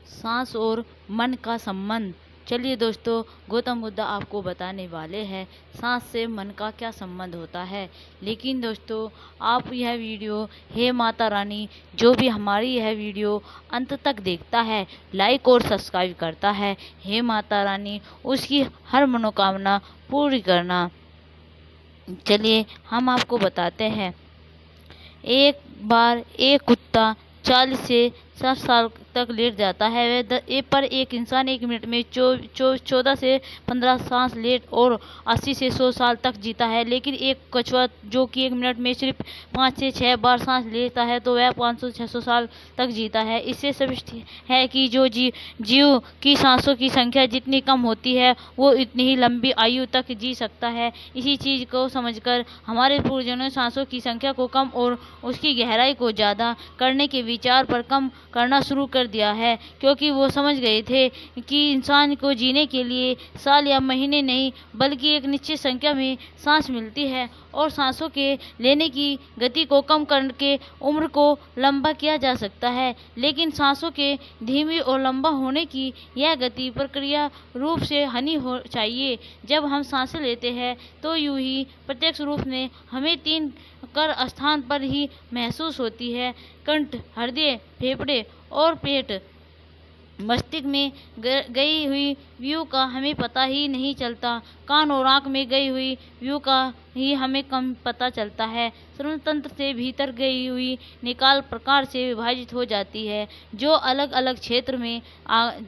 सांस और मन का संबंध। चलिए दोस्तों, गौतम बुद्ध आपको बताने वाले हैं सांस से मन का क्या संबंध होता है। लेकिन दोस्तों, आप यह वीडियो, हे माता रानी, जो भी हमारी यह वीडियो अंत तक देखता है, लाइक और सब्सक्राइब करता है, हे माता रानी उसकी हर मनोकामना पूरी करना। चलिए हम आपको बताते हैं। एक बार एक कुत्ता 40 से 60 साल तक लेट जाता है। पर एक इंसान 1 मिनट में 14 से 15 सांस लेट और 80 से 100 साल तक जीता है। लेकिन एक कछुआ जो कि 1 मिनट में सिर्फ 5 से 6 बार सांस लेता है, तो वह 500-600 साल तक जीता है। इससे स्पष्ट है कि जो जीव की सांसों की संख्या जितनी कम होती है, वो इतनी ही लंबी आयु तक जी सकता है। इसी चीज़ को समझकर हमारे पूर्वजों ने सांसों की संख्या को कम और उसकी गहराई को ज़्यादा करने के विचार पर कम करना शुरू कर दिया है, क्योंकि वो समझ गए थे कि इंसान को जीने के लिए साल या महीने नहीं, बल्कि एक निश्चित संख्या में सांस मिलती है और सांसों के लेने की गति को कम करके उम्र को लंबा किया जा सकता है। लेकिन सांसों के धीमी और लंबा होने की यह गति प्रक्रिया रूप से हनी हो चाहिए। जब हम सांसें लेते हैं तो यूं ही प्रत्यक्ष रूप में हमें 3 कर स्थान पर ही महसूस होती है: कंठ, हृदय, फेफड़े और पेट। मस्तिष्क में गई हुई व्यू का हमें पता ही नहीं चलता। कान और आँख में गई हुई व्यू का ही हमें कम पता चलता है। श्वसन तंत्र से भीतर गई हुई निकाल प्रकार से विभाजित हो जाती है, जो अलग अलग क्षेत्र में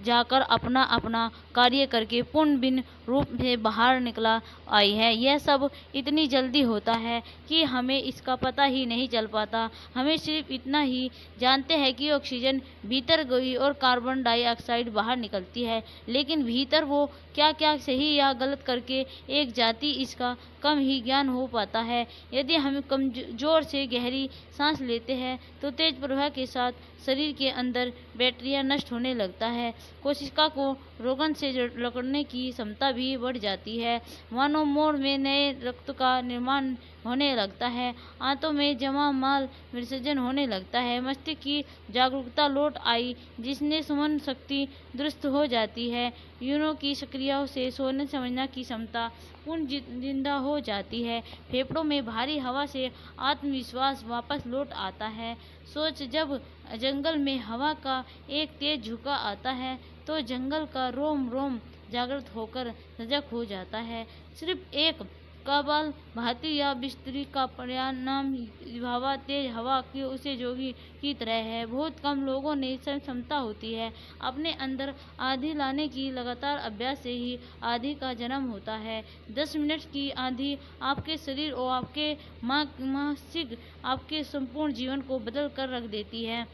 जाकर अपना अपना कार्य करके पूर्ण भिन्न रूप से बाहर निकला आई है। यह सब इतनी जल्दी होता है कि हमें इसका पता ही नहीं चल पाता। हमें सिर्फ इतना ही जानते हैं कि ऑक्सीजन भीतर गई और कार्बन डाइऑक्साइड बाहर निकलती है, लेकिन भीतर वो क्या क्या सही या गलत करके एक जाति इसका कम ही ज्ञान हो पाता है। यदि हम कमजोर से गहरी सांस लेते हैं तो तेज प्रवाह के साथ शरीर के अंदर बैक्टीरिया नष्ट होने लगता है। कोशिका को रोगन से लड़ने की क्षमता भी बढ़ जाती है। मानव मोड़ में नए रक्त का निर्माण होने लगता है। आंतों में जमा माल विसर्जन होने लगता है। मस्तिष्क की जागरूकता लौट आई, जिसने स्मरण शक्ति दुरुस्त हो जाती है। यूरों की सक्रियाओं से सोचने समझना की क्षमता पूर्ण जिंदा हो जाती है। फेफड़ों में भारी हवा से आत्मविश्वास वापस लौट आता है। सोच, जब जंगल में हवा का एक तेज झोंका आता है तो जंगल का रोम रोम जागृत होकर सजग हो जाता है। सिर्फ एक कबाल भाती या बिस्तरी का परिणाम हवा तेज हवा की उसे जोगी की तरह है। बहुत कम लोगों ने क्षमता होती है। अपने अंदर आंधी लाने की लगातार अभ्यास से ही आंधी का जन्म होता है। 10 मिनट की आंधी आपके शरीर और आपके मानसिक आपके संपूर्ण जीवन को बदल कर रख देती है।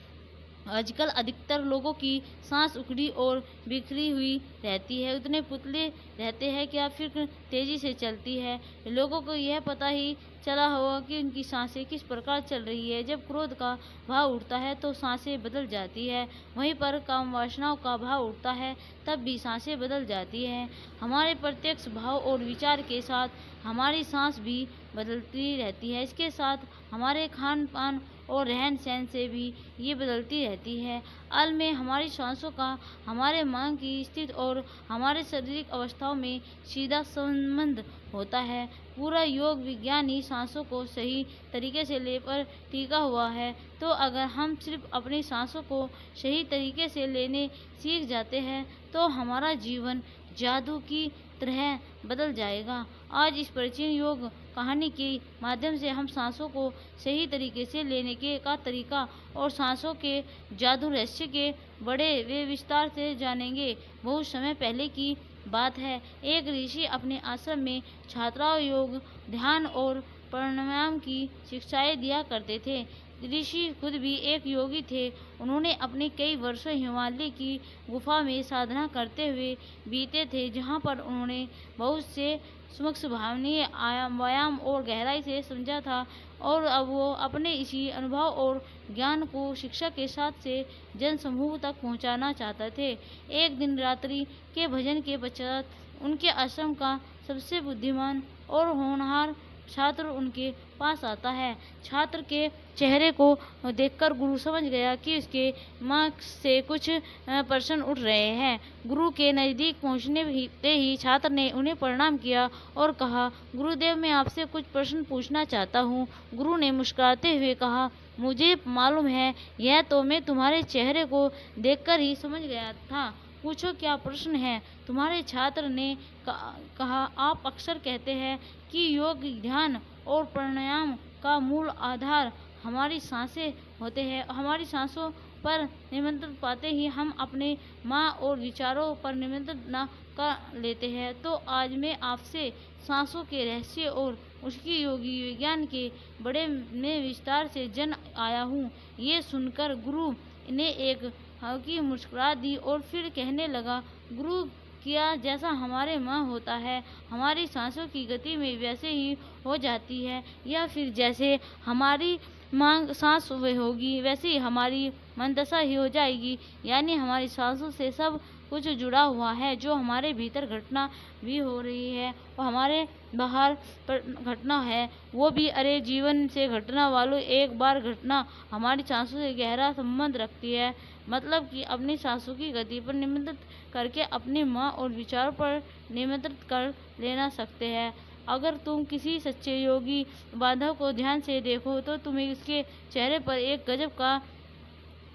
आजकल अधिकतर लोगों की सांस उखड़ी और बिखरी हुई रहती है। उतने पुतले रहते हैं कि फिर तेजी से चलती है। लोगों को यह पता ही चला होगा कि उनकी सांसें किस प्रकार चल रही है। जब क्रोध का भाव उठता है तो सांसें बदल जाती है। वहीं पर काम वासनाओं का भाव उठता है, तब भी सांसें बदल जाती है। हमारे प्रत्यक्ष भाव और विचार के साथ हमारी सांस भी बदलती रहती है। इसके साथ हमारे खान पान और रहन सहन से भी ये बदलती रहती है। अल में हमारी सांसों का हमारे मन की स्थिति और हमारे शारीरिक अवस्थाओं में सीधा संबंध होता है। पूरा योग विज्ञान ही सांसों को सही तरीके से ले पर टिका हुआ है। तो अगर हम सिर्फ अपनी सांसों को सही तरीके से लेने सीख जाते हैं तो हमारा जीवन जादू की तरह बदल जाएगा। आज इस प्राचीन योग कहानी के माध्यम से हम सांसों को सही तरीके से लेने के का तरीका और सांसों के जादू रहस्य के बड़े वे विस्तार से जानेंगे। बहुत समय पहले की बात है। एक ऋषि अपने आश्रम में छात्राओं योग, ध्यान और प्राणायाम की शिक्षाएं दिया करते थे। ऋषि खुद भी एक योगी थे। उन्होंने अपने कई वर्षों हिमालय की गुफा में साधना करते हुए बीते थे, जहाँ पर उन्होंने बहुत से सूक्ष्म भावनीय व्यायाम और गहराई से समझा था। और अब वो अपने इसी अनुभव और ज्ञान को शिक्षा के साथ से जन समूह तक पहुँचाना चाहते थे। एक दिन रात्रि के भजन के पश्चात उनके आश्रम का सबसे बुद्धिमान और होनहार छात्र उनके पास आता है। छात्र के चेहरे को देखकर गुरु समझ गया कि उसके माँ से कुछ प्रश्न उठ रहे हैं। गुरु के नज़दीक पहुँचने ही छात्र ने उन्हें प्रणाम किया और कहा, गुरुदेव, मैं आपसे कुछ प्रश्न पूछना चाहता हूँ। गुरु ने मुस्कुराते हुए कहा, मुझे मालूम है, यह तो मैं तुम्हारे चेहरे को देखकर ही समझ गया था। पूछो, क्या प्रश्न है? तुम्हारे छात्र ने कहा, आप अक्सर कहते हैं कि योग, ध्यान और प्राणायाम का मूल आधार हमारी सांसें होते हैं। हमारी सांसों पर नियंत्रण पाते ही हम अपने माँ और विचारों पर नियंत्रण न कर लेते हैं। तो आज मैं आपसे सांसों के रहस्य और उसकी योगी विज्ञान के बड़े में विस्तार से जन आया हूँ। ये सुनकर गुरु ने एक हल्की मुस्कुराहट दी और फिर कहने लगा, गुरु, क्या जैसा हमारे माँ होता है, हमारी सांसों की गति में वैसे ही हो जाती है, या फिर जैसे हमारी मांग सांस होगी वैसे ही हमारी मनदशा ही हो जाएगी। यानी हमारी सांसों से सब कुछ जुड़ा हुआ है। जो हमारे भीतर घटना भी हो रही है और हमारे बाहर घटना है वो भी। अरे, जीवन से घटना वालों, एक बार घटना हमारी सांसों से गहरा संबंध रखती है। मतलब कि अपनी सांसों की गति पर नियंत्रित करके अपनी माँ और विचारों पर नियंत्रित कर लेना सकते हैं। अगर तुम किसी सच्चे योगी बांधव को ध्यान से देखो तो तुम्हें उसके चेहरे पर एक गजब का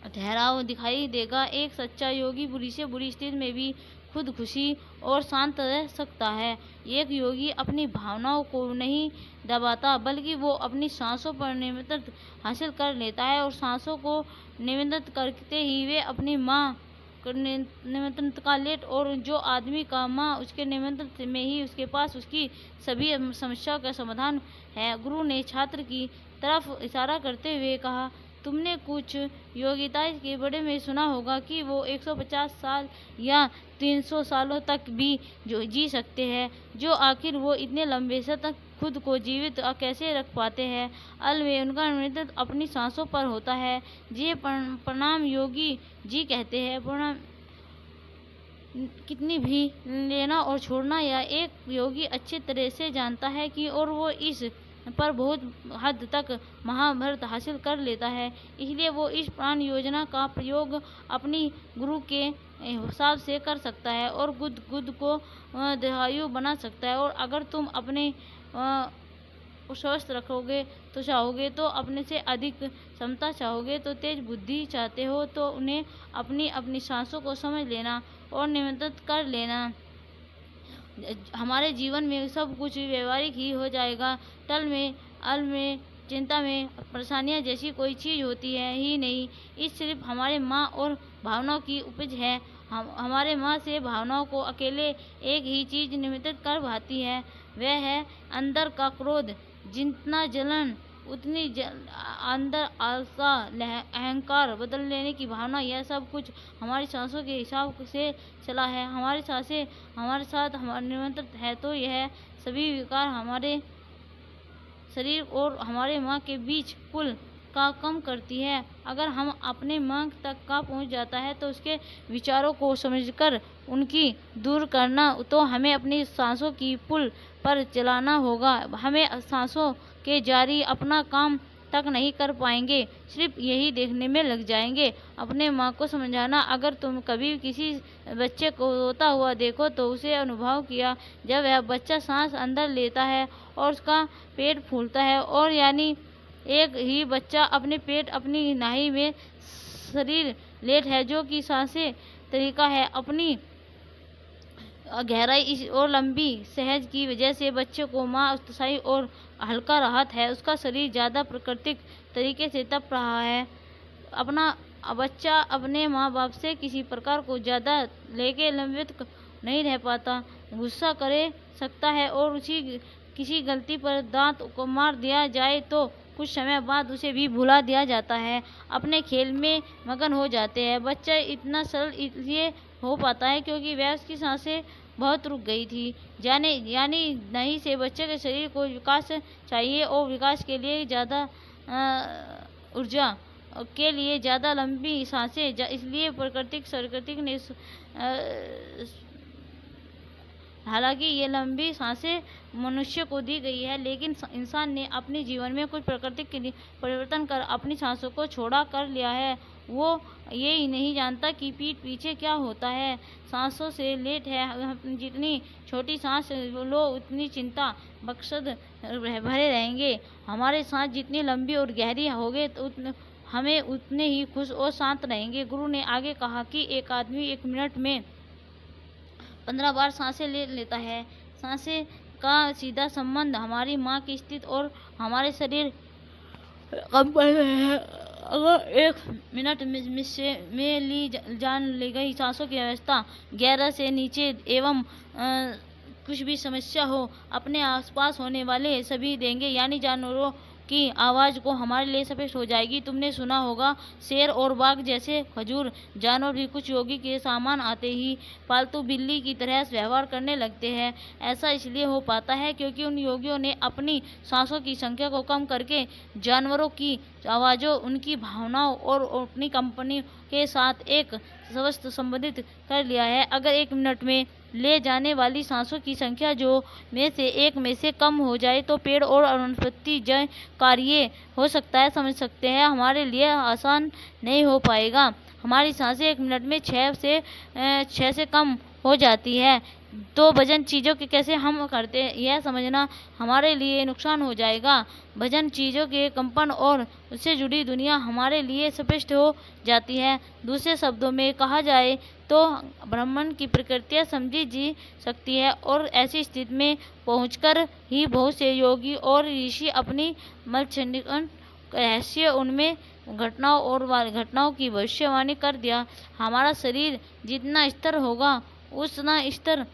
ठहराव दिखाई देगा। एक सच्चा योगी बुरी से बुरी स्थिति में भी खुद खुशी और शांत रह सकता है। एक योगी अपनी भावनाओं को नहीं दबाता, बल्कि वो अपनी सांसों पर नियंत्रण हासिल कर लेता है, और सांसों को नियंत्रित करते ही वे अपनी माँ नियंत्रण का लेट। और जो आदमी का माँ उसके नियंत्रण में ही उसके पास उसकी सभी समस्याओं का समाधान है। गुरु ने छात्र की तरफ इशारा करते हुए कहा, तुमने कुछ योगिता के बड़े में सुना होगा कि वो 150 साल या 300 सालों तक भी जो जी सकते हैं। जो आखिर वो इतने लंबे समय तक खुद को जीवित कैसे रख पाते हैं? अल में उनका नियंत्रण अपनी सांसों पर होता है। ये प्रणाम योगी जी कहते हैं, प्रणाम कितनी भी लेना और छोड़ना या एक योगी अच्छी तरह से जानता है कि और वो इस पर बहुत हद तक महाभारत हासिल कर लेता है। इसलिए वो इस प्राण योजना का प्रयोग अपनी गुरु के हिसाब से कर सकता है और खुद को दीर्घायु बना सकता है। और अगर तुम अपने स्वस्थ रखोगे तो चाहोगे तो अपने से अधिक क्षमता चाहोगे तो तेज बुद्धि चाहते हो तो उन्हें अपनी सांसों को समझ लेना और नियंत्रित कर लेना। हमारे जीवन में सब कुछ व्यवहारिक ही हो जाएगा। अल में चिंता में परेशानियां जैसी कोई चीज़ होती है ही नहीं। इस सिर्फ हमारे माँ और भावनाओं की उपज है। हमारे माँ से भावनाओं को अकेले एक ही चीज़ नियंत्रित कर पाती है, वह है अंदर का क्रोध। जितना जलन उतनी अंदर आलसा, अहंकार, बदल लेने की भावना, यह सब कुछ हमारी सांसों के हिसाब से चला है। हमारी सांसें हमारे साथ नियंत्रित है तो यह सभी विकार हमारे शरीर और हमारे माँ के बीच पुल का कम करती है। अगर हम अपने माँ तक का पहुँच जाता है तो उसके विचारों को समझकर उनकी दूर करना, तो हमें अपनी सांसों की पुल पर चलाना होगा। हमें सांसों के जारी अपना काम तक नहीं कर पाएंगे, सिर्फ यही देखने में लग जाएंगे। अपने माँ को समझाना, अगर तुम कभी किसी बच्चे को रोता हुआ देखो तो उसे अनुभव किया जब वह बच्चा सांस अंदर लेता है और उसका पेट फूलता है, और यानी एक ही बच्चा अपने पेट अपनी नाही में शरीर लेट है, जो कि सांसें तरीका है। अपनी गहराई और लंबी सहज की वजह से बच्चे को माँ उत्साही और हल्का राहत है। उसका शरीर ज़्यादा प्राकृतिक तरीके से तप रहा है। अपना बच्चा अपने माँ बाप से किसी प्रकार को ज़्यादा लेके लंबित नहीं रह पाता, गुस्सा करे सकता है, और किसी गलती पर दांत को मार दिया जाए तो कुछ समय बाद उसे भी भुला दिया जाता है। अपने खेल में मगन हो जाते हैं। बच्चा इतना सरल इसलिए हो पाता है क्योंकि वह उसकी सांसें बहुत रुक गई थी। यानी नहीं से बच्चे के शरीर को विकास चाहिए और विकास के लिए ज़्यादा ऊर्जा के लिए ज़्यादा लंबी सांसें। इसलिए प्राकृतिक ने हालांकि ये लंबी सांसें मनुष्य को दी गई है, लेकिन इंसान ने अपने जीवन में कुछ प्राकृतिक परिवर्तन कर अपनी सांसों को छोड़ा कर लिया है। वो ये ही नहीं जानता कि पीठ पीछे क्या होता है। सांसों से लेट है, जितनी छोटी सांस लो उतनी चिंता मकसद भरे रहेंगे। हमारे सांस जितनी लंबी और गहरी होगे तो हमें उतने ही खुश और शांत रहेंगे। गुरु ने आगे कहा कि एक आदमी 1 मिनट में 15 बार सांसें ले लेता है। सांसें का सीधा संबंध हमारी माँ की स्थिति और हमारे शरीर कंपन है। अगर 1 मिनट में ली जान ली गई सांसों की व्यवस्था 11 से नीचे एवं कुछ भी समस्या हो, अपने आसपास होने वाले सभी देंगे यानी जानवरों की आवाज़ को हमारे लिए स्पष्ट हो जाएगी। तुमने सुना होगा शेर और बाघ जैसे खजूर जानवर भी कुछ योगी के सामान आते ही पालतू बिल्ली की तरह व्यवहार करने लगते हैं। ऐसा इसलिए हो पाता है क्योंकि उन योगियों ने अपनी सांसों की संख्या को कम करके जानवरों की आवाज़ों, उनकी भावनाओं और अपनी कंपनी के साथ एक स्वस्थ संबंधित कर लिया है। अगर 1 मिनट में ले जाने वाली सांसों की संख्या जो में से एक में से कम हो जाए तो पेड़ और वनस्पति जय कार्य हो सकता है। समझ सकते हैं हमारे लिए आसान नहीं हो पाएगा। हमारी सांसें 1 मिनट में 6 से कम हो जाती है तो भजन चीज़ों के कैसे हम करते हैं यह समझना हमारे लिए नुकसान हो जाएगा। भजन चीज़ों के कंपन और उससे जुड़ी दुनिया हमारे लिए स्पष्ट हो जाती है। दूसरे शब्दों में कहा जाए तो ब्रह्मांड की प्रकृतियाँ समझी जा सकती है और ऐसी स्थिति में पहुंचकर ही बहुत से योगी और ऋषि अपनी मलक्षणिकन रहस्य उनमें घटनाओं की भविष्यवाणी कर दिया। हमारा शरीर जितना स्थिर होगा उतना स्तर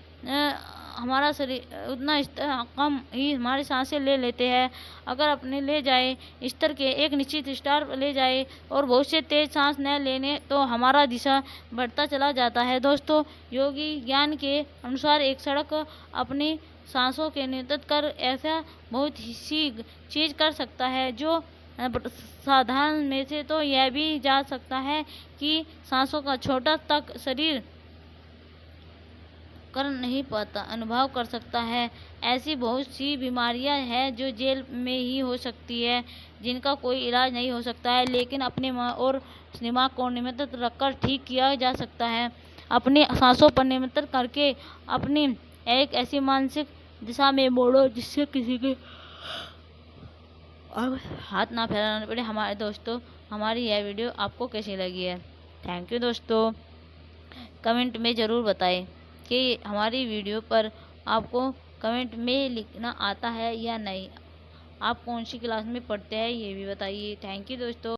हमारा शरीर उतना कम ही हमारी सांसें ले लेते हैं। अगर अपने ले जाए स्तर के एक निश्चित स्तर ले जाए और बहुत से तेज सांस न लेने तो हमारा दिशा बढ़ता चला जाता है। दोस्तों, योगी ज्ञान के अनुसार एक सड़क अपनी सांसों के नियंत्रित कर ऐसा बहुत सी चीज कर सकता है जो साधारण में से तो यह भी जा सकता है कि सांसों का छोटा तक शरीर कर नहीं पाता अनुभव कर सकता है। ऐसी बहुत सी बीमारियां हैं जो जेल में ही हो सकती है, जिनका कोई इलाज नहीं हो सकता है, लेकिन अपने और दिमाग को नियंत्रित रखकर ठीक किया जा सकता है। अपनी सांसों पर नियंत्रण करके अपनी एक ऐसी मानसिक दिशा में मोड़ो जिससे किसी के अब हाथ ना फैलाना पड़े। हमारे दोस्तों, हमारी यह वीडियो आपको कैसी लगी है? थैंक यू दोस्तों। कमेंट में ज़रूर बताएं कि हमारी वीडियो पर आपको कमेंट में लिखना आता है या नहीं। आप कौन सी क्लास में पढ़ते हैं ये भी बताइए। थैंक यू दोस्तों।